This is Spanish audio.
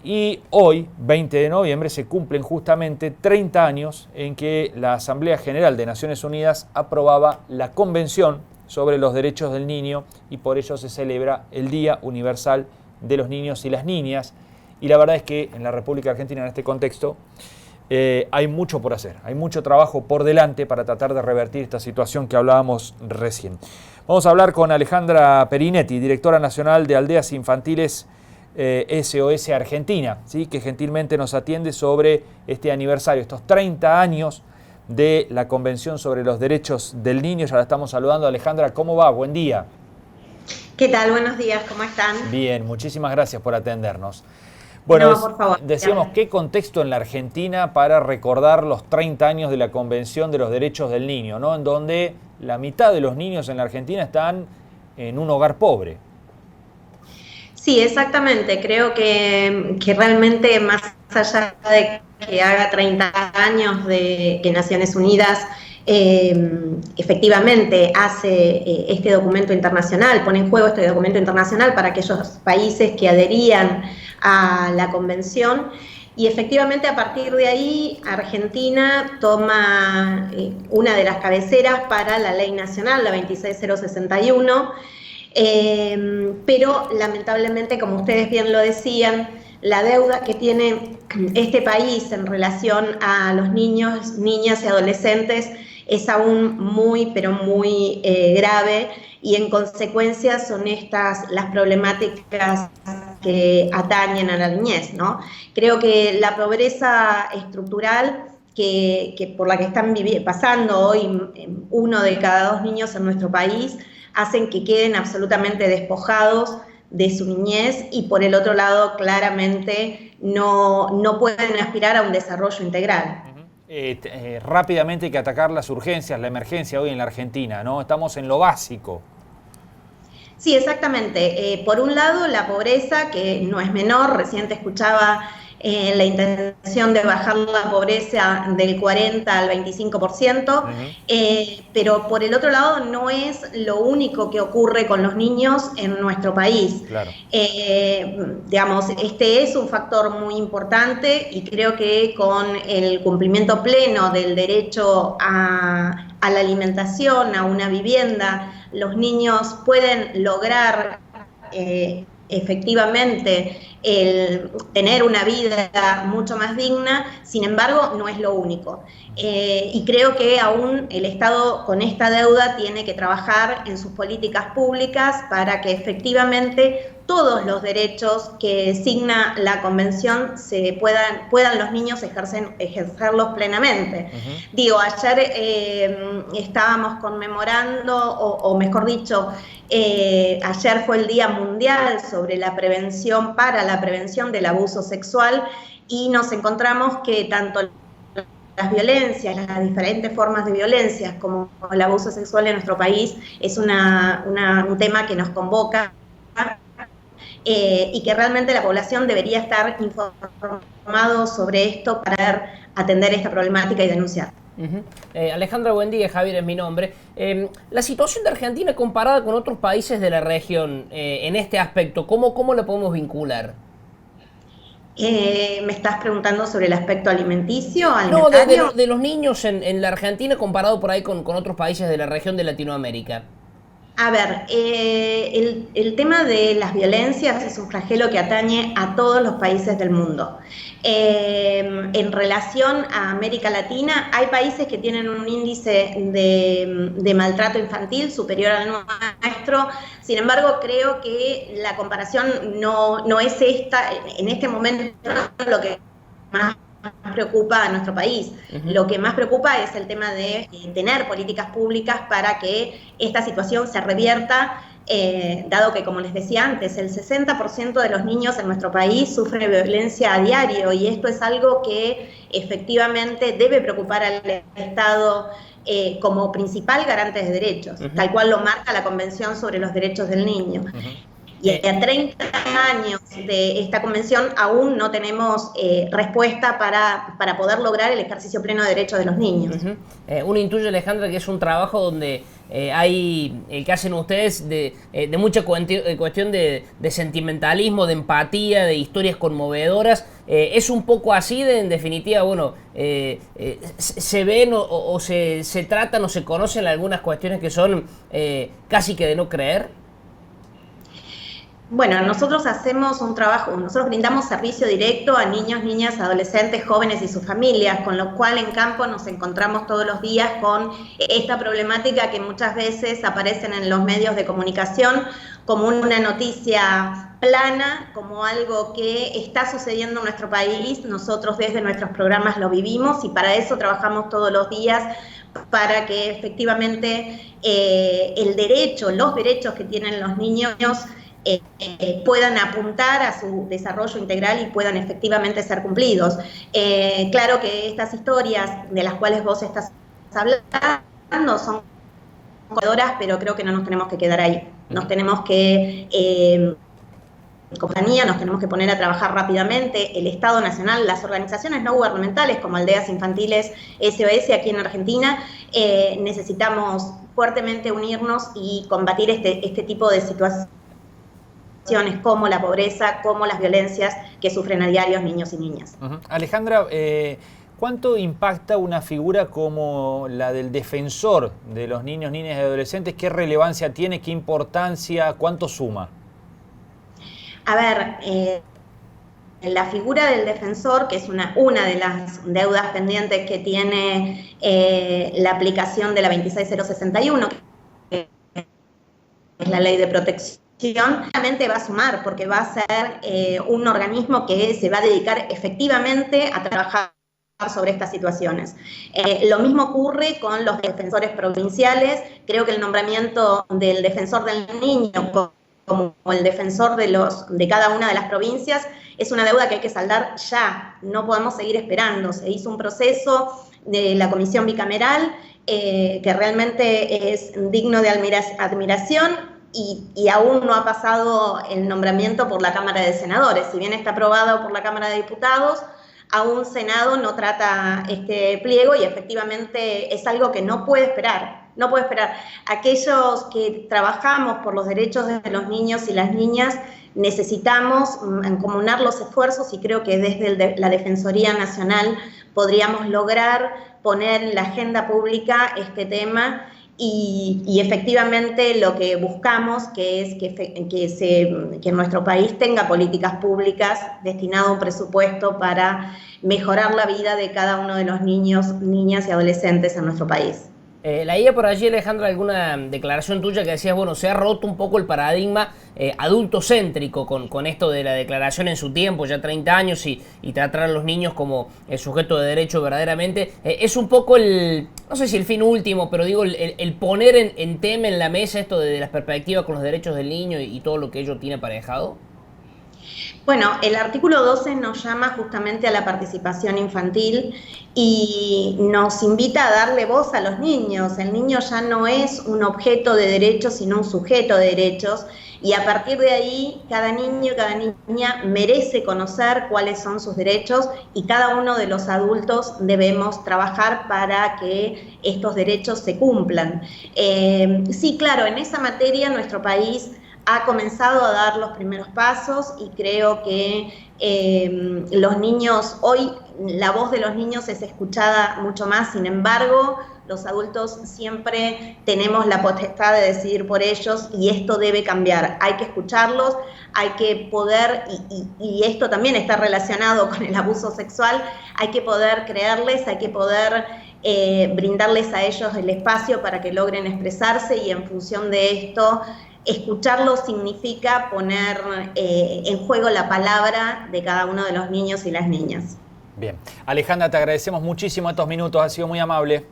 Y hoy, 20 de noviembre, se cumplen justamente 30 años en que la Asamblea General de Naciones Unidas aprobaba la Convención sobre los Derechos del Niño y por ello se celebra el Día Universal de los Niños y las Niñas. Y la verdad es que en la República Argentina, en este contexto, hay mucho por hacer, hay mucho trabajo por delante para tratar de revertir esta situación que hablábamos recién. Vamos a hablar con Alejandra Perinetti, directora nacional de Aldeas Infantiles SOS Argentina, ¿sí?, que gentilmente nos atiende sobre este aniversario, estos 30 años de la Convención sobre los Derechos del Niño. Ya la estamos saludando. Alejandra, ¿cómo va? Buen día. ¿Qué tal? Buenos días, ¿cómo están? Bien, muchísimas gracias por atendernos. Bueno, No, por favor. decíamos, ¿qué contexto en la Argentina para recordar los 30 años de la Convención de los Derechos del Niño, ¿no?, en donde la mitad de los niños en la Argentina están en un hogar pobre? Sí, exactamente. Creo que realmente más allá de que haga 30 años de que Naciones Unidas efectivamente hace este documento internacional, pone en juego este documento internacional para aquellos países que adherían a la convención, y efectivamente a partir de ahí Argentina toma una de las cabeceras para la ley nacional, la 26061, pero lamentablemente, como ustedes bien lo decían, la deuda que tiene este país en relación a los niños, niñas y adolescentes es aún muy, pero muy grave, y en consecuencia son estas las problemáticas que atañen a la niñez, ¿no? Creo que la pobreza estructural que por la que están pasando hoy 1 de cada 2 niños en nuestro país hacen que queden absolutamente despojados de su niñez, y por el otro lado claramente no pueden aspirar a un desarrollo integral. Rápidamente hay que atacar las urgencias, la emergencia hoy en la Argentina, ¿no? Estamos en lo básico. Sí, exactamente. Por un lado, la pobreza, que no es menor. Recién te escuchaba la intención de bajar la pobreza del 40 al 25%, pero por el otro lado no es lo único que ocurre con los niños en nuestro país. Claro. Digamos, este es un factor muy importante, y creo que con el cumplimiento pleno del derecho a la alimentación, a una vivienda, los niños pueden lograr efectivamente el tener una vida mucho más digna. Sin embargo, no es lo único. Y creo que aún el Estado con esta deuda tiene que trabajar en sus políticas públicas para que efectivamente todos los derechos que designa la Convención puedan los niños ejercerlos plenamente. Digo, ayer estábamos conmemorando, o mejor dicho, ayer fue el Día Mundial sobre la prevención, para la prevención del abuso sexual, y nos encontramos que tanto las violencias, las diferentes formas de violencias, como el abuso sexual en nuestro país, es un tema que nos convoca, y que realmente la población debería estar informado sobre esto para poder atender esta problemática y denunciar. Alejandra, buen día. Javier es mi nombre. La situación de Argentina comparada con otros países de la región en este aspecto, ¿cómo la podemos vincular? ¿Me estás preguntando sobre el aspecto alimenticio? No, de los niños en la Argentina comparado por ahí con otros países de la región de Latinoamérica. A ver, el tema de las violencias es un flagelo que atañe a todos los países del mundo. En relación a América Latina, hay países que tienen un índice de maltrato infantil superior al nuestro. Sin embargo, creo que la comparación no es esta, en este momento, lo que más preocupa a nuestro país. Lo que más preocupa es el tema de tener políticas públicas para que esta situación se revierta, dado que, como les decía antes, el 60% de los niños en nuestro país sufren violencia a diario, y esto es algo que efectivamente debe preocupar al Estado como principal garante de derechos, tal cual lo marca la Convención sobre los Derechos del Niño. Y a 30 años de esta convención aún no tenemos respuesta para poder lograr el ejercicio pleno de derechos de los niños. Uno intuye, Alejandra, que es un trabajo donde hay el que hacen ustedes de mucha cuestión de sentimentalismo, de empatía, de historias conmovedoras. Es un poco así, en definitiva, bueno, se ven o se tratan o se conocen algunas cuestiones que son casi que de no creer. Bueno, nosotros hacemos un trabajo, nosotros brindamos servicio directo a niños, niñas, adolescentes, jóvenes y sus familias, con lo cual en campo nos encontramos todos los días con esta problemática que muchas veces aparecen en los medios de comunicación como una noticia plana, como algo que está sucediendo en nuestro país. Nosotros desde nuestros programas lo vivimos y para eso trabajamos todos los días, para que efectivamente los derechos que tienen los niños puedan apuntar a su desarrollo integral y puedan efectivamente ser cumplidos. Claro que estas historias de las cuales vos estás hablando son conmovedoras, pero creo que no nos tenemos que quedar ahí. Nos tenemos que nos tenemos que poner a trabajar rápidamente, el Estado Nacional, las organizaciones no gubernamentales como Aldeas Infantiles SOS aquí en Argentina, necesitamos fuertemente unirnos y combatir este tipo de situaciones como la pobreza, como las violencias que sufren a diario niños y niñas. Alejandra, ¿cuánto impacta una figura como la del defensor de los niños, niñas y adolescentes? ¿Qué relevancia tiene? ¿Qué importancia? ¿Cuánto suma? A ver, la figura del defensor, que es una de las deudas pendientes que tiene la aplicación de la 26061, que es la ley de protección, realmente va a sumar, porque va a ser un organismo que se va a dedicar efectivamente a trabajar sobre estas situaciones. Lo mismo ocurre con los defensores provinciales. Creo que el nombramiento del defensor del niño como el defensor de cada una de las provincias es una deuda que hay que saldar ya. No podemos seguir esperando. Se hizo un proceso de la comisión bicameral que realmente es digno de admiración. Y aún no ha pasado el nombramiento por la Cámara de Senadores. Si bien está aprobado por la Cámara de Diputados, aún Senado no trata este pliego y efectivamente es algo que no puede esperar. No puede esperar. Aquellos que trabajamos por los derechos de los niños y las niñas necesitamos mancomunar los esfuerzos y creo que desde la Defensoría Nacional podríamos lograr poner en la agenda pública este tema. Y efectivamente lo que buscamos que es que nuestro país tenga políticas públicas destinado a un presupuesto para mejorar la vida de cada uno de los niños, niñas y adolescentes en nuestro país. Leía por allí, Alejandra, alguna declaración tuya que decías, bueno, se ha roto un poco el paradigma adultocéntrico con esto de la declaración en su tiempo, ya 30 años, y tratar a los niños como el sujeto de derecho verdaderamente. Es un poco no sé si el fin último, pero digo, el poner en tema, en la mesa, esto de las perspectivas con los derechos del niño y todo lo que ello tiene aparejado. Bueno, el artículo 12 nos llama justamente a la participación infantil y nos invita a darle voz a los niños. El niño ya no es un objeto de derechos, sino un sujeto de derechos. Y a partir de ahí, cada niño y cada niña merece conocer cuáles son sus derechos y cada uno de los adultos debemos trabajar para que estos derechos se cumplan. Sí, claro, en esa materia nuestro país ha comenzado a dar los primeros pasos y creo que los niños, hoy la voz de los niños es escuchada mucho más, sin embargo, los adultos siempre tenemos la potestad de decidir por ellos y esto debe cambiar. Hay que escucharlos, hay que poder, y esto también está relacionado con el abuso sexual, hay que poder creerles, hay que poder brindarles a ellos el espacio para que logren expresarse y en función de esto, escucharlo significa poner en juego la palabra de cada uno de los niños y las niñas. Bien. Alejandra, te agradecemos muchísimo estos minutos, ha sido muy amable.